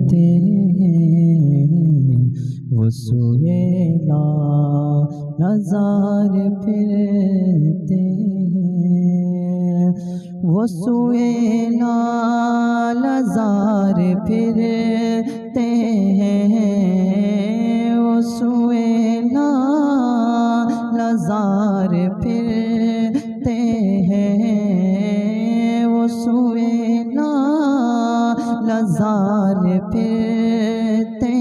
ते वो सुहेला नज़ार फिरते वो सुहेला नज़ार फिरते वो सुहेला नज़ार फिरते वो सुहेला नज़ार फिरते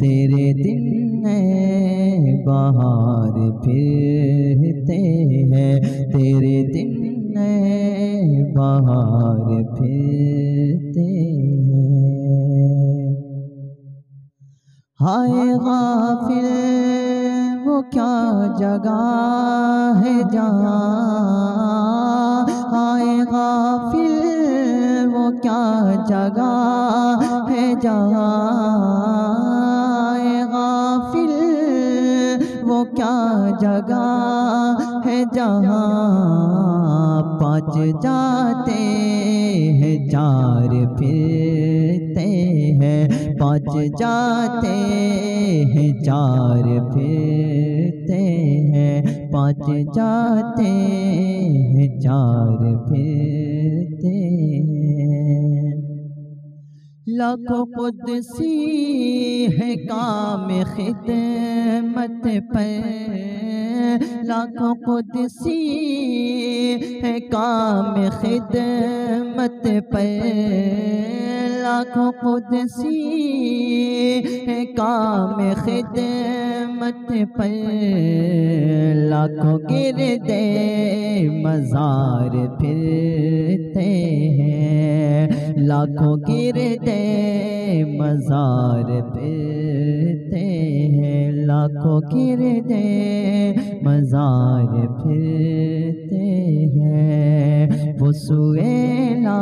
तेरे दिन बहार फिरते हैं तेरे दिन बहार फिरते हैं। हाय गाफिल वो क्या जगह है जहाँ हाय गाफिल वो क्या जगह है जहाँ गाफिल वो क्या जगह है जहाँ पाँच जाते हैं चार फिरते हैं पाँच जाते हैं चार फिरते हैं पाँच जाते हैं चार फिरते हैं। लाखों कुदसी है काम खिदमत पर लाखों कुदसी है काम खिदमत पर लाखों कुदसी है काम खिदमत पर लाखों गिरदे मज़ार फिरते हैं लाखों गिरदे मज़ार फिरते हैं लाखों गिरदे मज़ार फिरते हैं वो सुहेला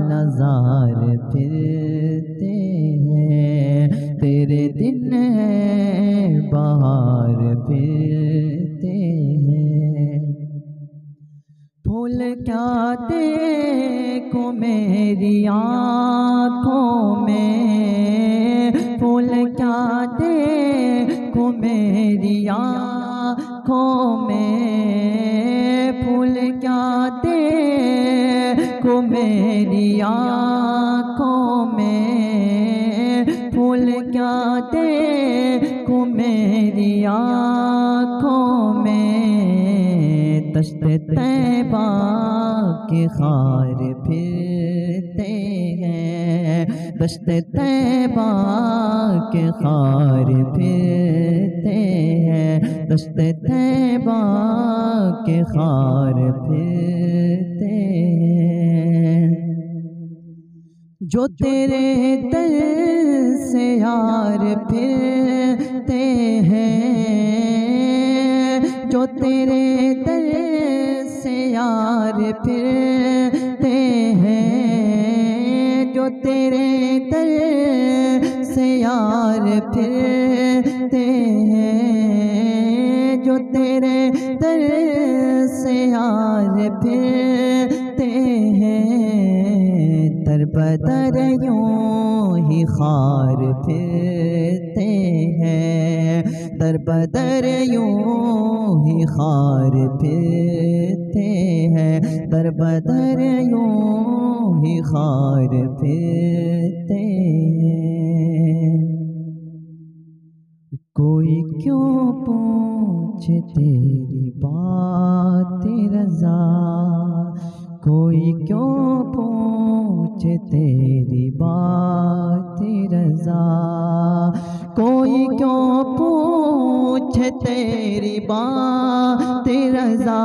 नज़ार फिरते हैं तेरे दिन बहार फिरते हैं। फूल क्या देखो मेरी आँखों में फूल क्या देखो मेरी आँखों में फूल क्या देखो मेरी आँखों में फूल क्या देखो मेरी आँखों में दश्त तैबा के खार फिरते हैं दश्त तैबा के खार फिरते हैं दश्त तैबा के खार फिरते हैं। जो तेरे दर से यार फिरते हैं जो तेरे दर से यार फिरते हैं जो तेरे दर से यार फिरते हैं जो तेरे दर से यार फिरते हैं दर बदर यूं ही खार फिरते हैं दर बदर यूं ही खार फिरते हैं दर बदर यूं ही खार फिरते हैं। कोई क्यों पूछे तेरी बात रज़ा कोई क्यों पूछे तेरी बात रज़ा कोई क्यों पूछे तेरी बात रज़ा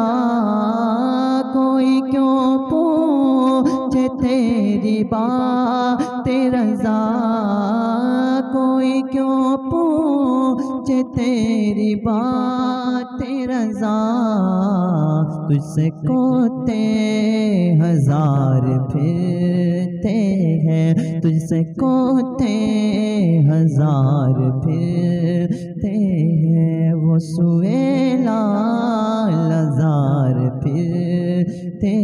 कोई क्यों पूछे तेरी बात रज़ा कोई क्यों पूछे तेरी बात रज़ा तुझसे कोते हजार फिरते हैं तुझसे कोते हजार फिरते हैं वो सुहेला लज़ार फिरते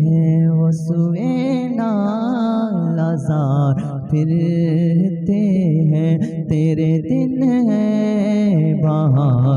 हैं वो सुहेला इंतजार फिरते हैं, तेरे दिन है बहार।